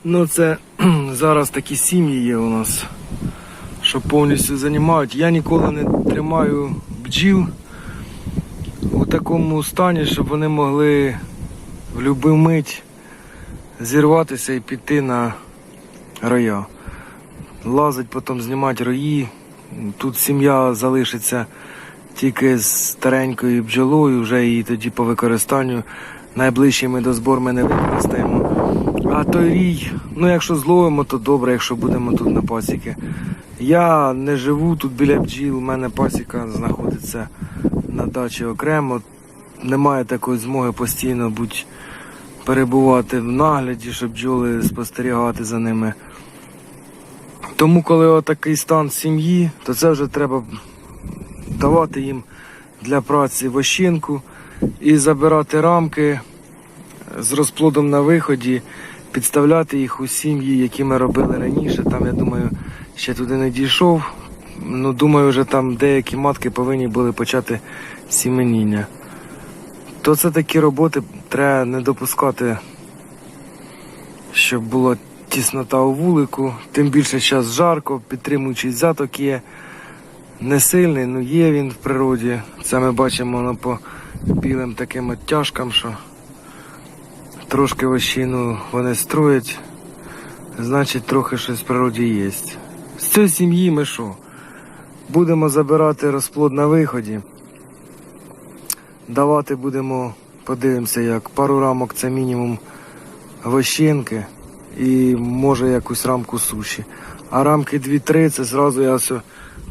Ну це зараз такі сім'ї є у нас, що повністю займають. Я ніколи не тримаю бджіл у такому стані, щоб вони могли в будь-яку мить зірватися і піти на роя. Лазить, потім знімати рої. Тут сім'я залишиться тільки з старенькою бджолою, вже її тоді по використанню. Найближчий медозбор ми не використаємо. А той рій, ну якщо зловимо, то добре, якщо будемо тут на пасіки. Я не живу тут біля бджіл, у мене пасіка знаходиться на дачі окремо. Немає такої змоги постійно перебувати в нагляді, щоб бджоли спостерігати за ними. Тому коли отакий стан сім'ї, то це вже треба давати їм для праці вощинку і забирати рамки з розплодом на виході, підставляти їх у сім'ї, які ми робили раніше. Там, я думаю, ще туди не дійшов. Ну, думаю, вже там деякі матки повинні були почати сіменіння. То це такі роботи треба не допускати, щоб була тіснота у вулику. Тим більше зараз жарко, підтримуючий заток є. Не сильний, але є він в природі. Це ми бачимо по білим таким оттяжкам, що трошки вощину вони строять, значить трохи щось в природі є. З цієї сім'ї ми що? Будемо забирати розплод на виході. Давати будемо, подивимося як, пару рамок це мінімум вощинки і може якусь рамку суші. А рамки 2-3 це зразу я все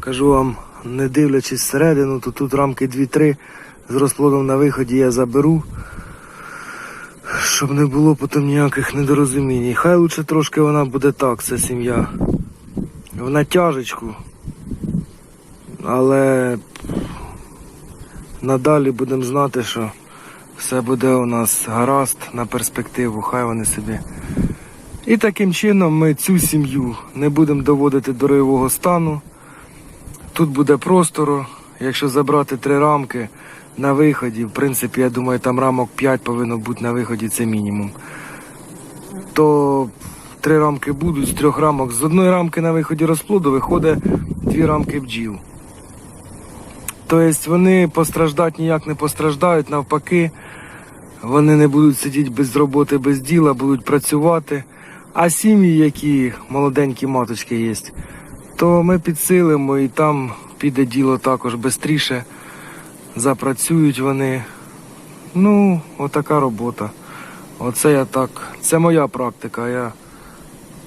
кажу вам, не дивлячись всередину, то тут рамки 2-3 з розплодом на виході я заберу, щоб не було потім ніяких недорозумінь. Хай лучше трошки вона буде так, ця сім'я, в натяжечку, але надалі будемо знати, що все буде у нас гаразд на перспективу, хай вони собі. І таким чином ми цю сім'ю не будемо доводити до ройового стану. Тут буде простору, якщо забрати 3 рамки на виході, в принципі, я думаю, там рамок 5 повинно бути на виході, це мінімум. То 3 рамки будуть, з 3 рамок, з 1 рамки на виході розплоду виходить 2 рамки бджіл. Тобто вони постраждати ніяк не постраждають, навпаки, вони не будуть сидіти без роботи, без діла, будуть працювати. А сім'ї, які молоденькі маточки є, то ми підсилимо і там піде діло також швидше, запрацюють вони. Ну, отака робота. Оце я так, це моя практика, я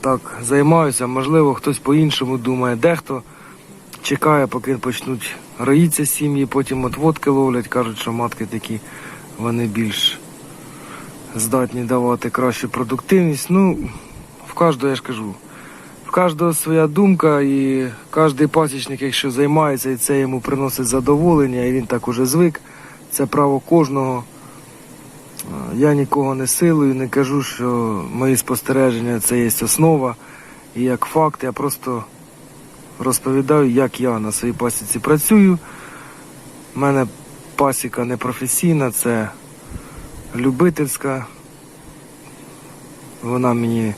так займаюся, можливо хтось по-іншому думає, дехто чекає, поки почнуть роїться сім'ї, потім отводки ловлять, кажуть, що матки такі, вони більш здатні давати кращу продуктивність. Ну, в кожного, я ж кажу, в кожного своя думка, і кожен пасічник, якщо займається, і це йому приносить задоволення, і він так уже звик, це право кожного. Я нікого не силую, не кажу, що мої спостереження це є основа, і як факт, я просто розповідаю, як я на своїй пасіці працюю. У мене пасіка не професійна, це любительська. Вона мені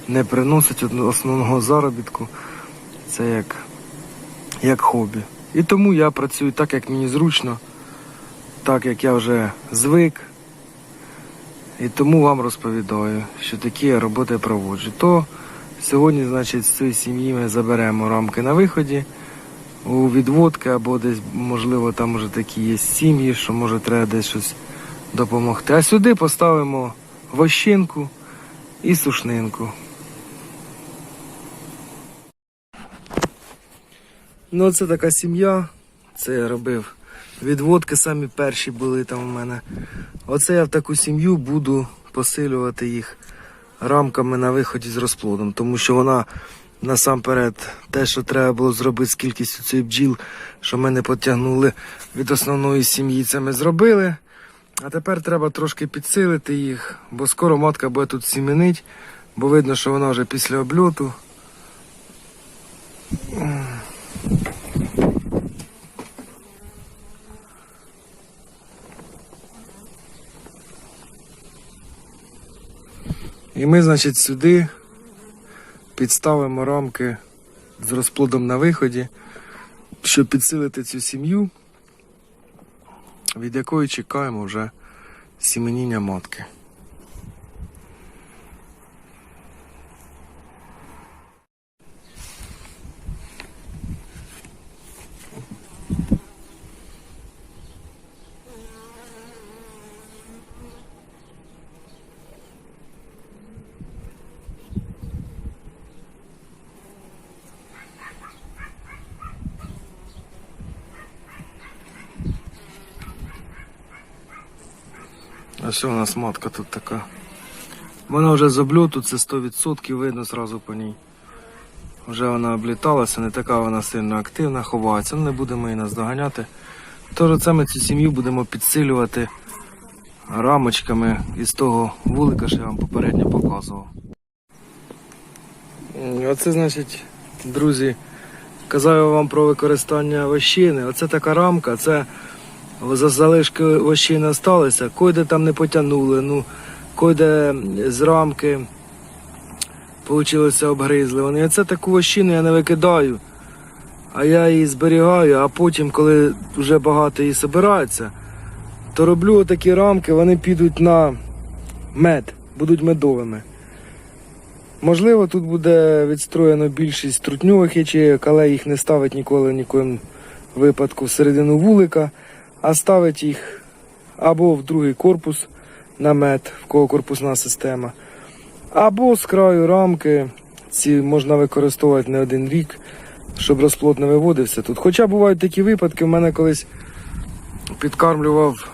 не приносить основного заробітку. Це як хобі. І тому я працюю так, як мені зручно, так, як я вже звик. І тому вам розповідаю, що такі роботи проводжу. То сьогодні, значить, з цієї сім'ї ми заберемо рамки на виході у відводки, або десь, можливо, там вже такі є сім'ї, що може треба десь щось допомогти. А сюди поставимо вощинку і сушнинку. Ну, це така сім'я, це я робив. Відводки самі перші були там у мене. Оце я в таку сім'ю буду посилювати їх рамками на виході з розплодом, тому що вона насамперед те, що треба було зробити з кількістю цих бджіл, що ми не потягнули від основної сім'ї, це ми зробили. А тепер треба трошки підсилити їх, бо скоро матка буде тут сіменить, бо видно, що вона вже після обльоту. І ми, значить, сюди підставимо рамки з розплодом на виході, щоб підсилити цю сім'ю, від якої чекаємо вже сіменіння матки. Ось у нас матка тут така. Вона вже з обльоту, це 100% видно зразу по ній. Вже вона обліталася, не така вона сильно активна, ховається, не будемо її наздоганяти. Тож це ми цю сім'ю будемо підсилювати рамочками із того вулика, що я вам попередньо показував. Оце, значить, друзі, казав я вам про використання вощини. Оце така рамка, це залишки вощини залишилися, койде там не потягнули, ну, койде з рамки вийшло обгризли вони. Оце таку вощину я не викидаю, а я її зберігаю, а потім, коли вже багато її збирається, то роблю такі рамки, вони підуть на мед, будуть медовими. Можливо, тут буде відстроєно більшість трутньових ячеїк, але їх не ставить ніколи, нікоїм випадку всередину вулика, а ставить їх або в другий корпус на мед, в кого корпусна система, або з краю рамки. Ці можна використовувати не один рік, щоб розплод не виводився тут. Хоча бувають такі випадки, в мене колись підкармлював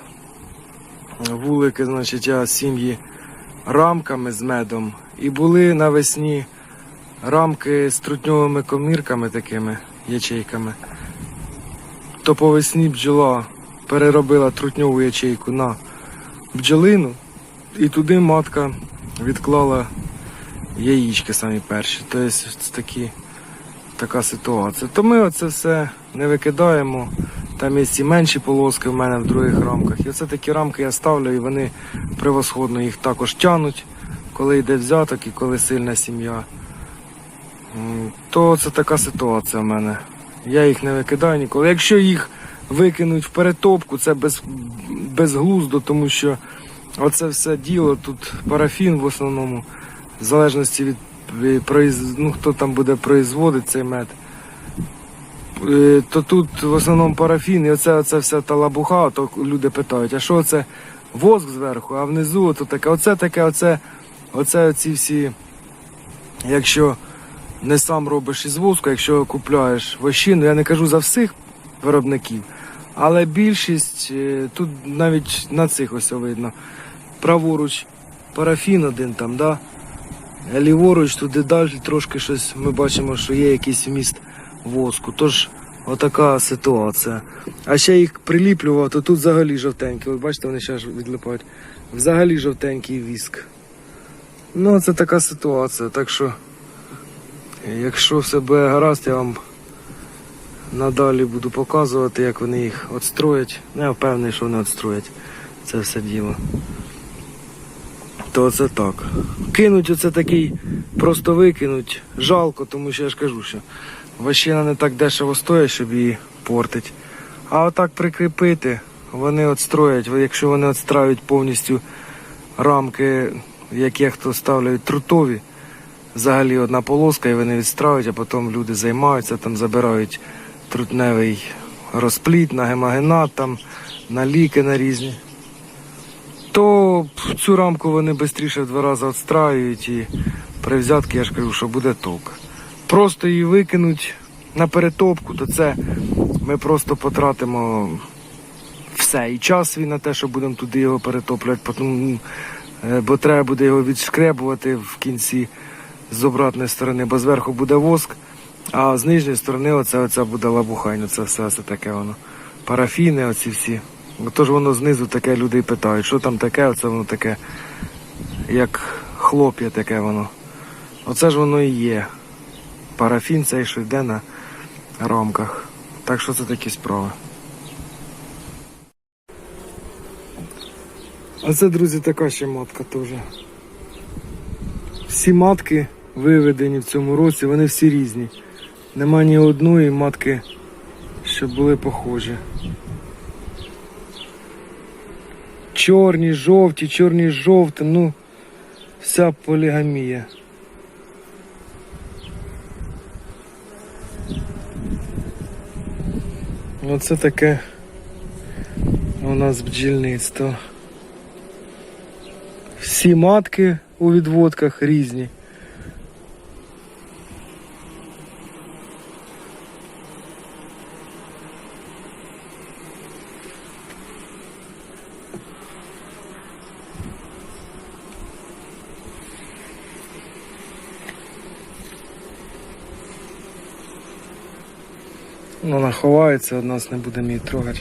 вулики, значить, я сім'ї рамками з медом, і були навесні рамки з трутньовими комірками, такими ячейками. То по весні бджола переробила трутньову ячейку на бджолину, і туди матка відклала яєчки самі перші. Тобто це така ситуація. То ми оце все не викидаємо. Там є і менші полоски в мене в других рамках. І оце такі рамки я ставлю, і вони превосходно їх також тянуть, коли йде взяток і коли сильна сім'я. То це така ситуація в мене. Я їх не викидаю ніколи. Якщо їх викинуть в перетопку, це безглуздо, тому що оце все діло, тут парафін в основному, в залежності від хто там буде производити цей мед, то тут в основному парафін, і оце вся та лабуха, то люди питають, а що це воск зверху, а внизу то таке, оце ці всі, якщо не сам робиш із воску, якщо купляєш вощину, я не кажу за всіх виробників, але більшість, тут навіть на цих ось видно, праворуч парафін один там, да? А ліворуч туди далі трошки щось, ми бачимо, що є якийсь вміст воску, тож отака ситуація. А ще їх приліплював, то тут взагалі жовтенький, ви бачите, вони ще відлипають, взагалі жовтенький віск. Ну, це така ситуація, так що, якщо все буде гаразд, я вам надалі буду показувати, як вони їх відстроять. Я впевнений, що вони відстроять це все діло. То це так. Кинуть оце такий, просто викинуть, жалко, тому що я ж кажу, що вощина не так дешево стоїть, щоб її портить. А отак прикріпити, вони відстроять, якщо вони відстраюють повністю рамки, які хто ставляють трутові, взагалі одна полоска і вони відстраюють, а потім люди займаються, там забирають трутневий розплід на гемагенат, там, на ліки на різні. То цю рамку вони швидше в 2 рази відстраюють і при взятки, я ж кажу, що буде ток. Просто її викинуть на перетопку, то це ми просто потратимо все. І час свій на те, що будемо туди його перетоплювати, потім, бо треба буде його відшкребувати в кінці з обратної сторони, бо зверху буде воск, а з нижньої сторони оце буде лабухань, це все таке воно. Парафіни оці всі. Тож воно знизу таке, люди питають, що там таке, оце воно таке, як хлоп'я таке воно. Оце ж воно і є. Парафін цей, що йде на рамках. Так що це такі справи. А це, друзі, така ще матка теж. Всі матки виведені в цьому році, вони всі різні. Нема ні одної матки, щоб були похожі. Чорні, жовті, ну, вся полігамія. Оце таке у нас бджільництво. Всі матки у відводках різні. Вона ховається, од нас не будемо її трогати.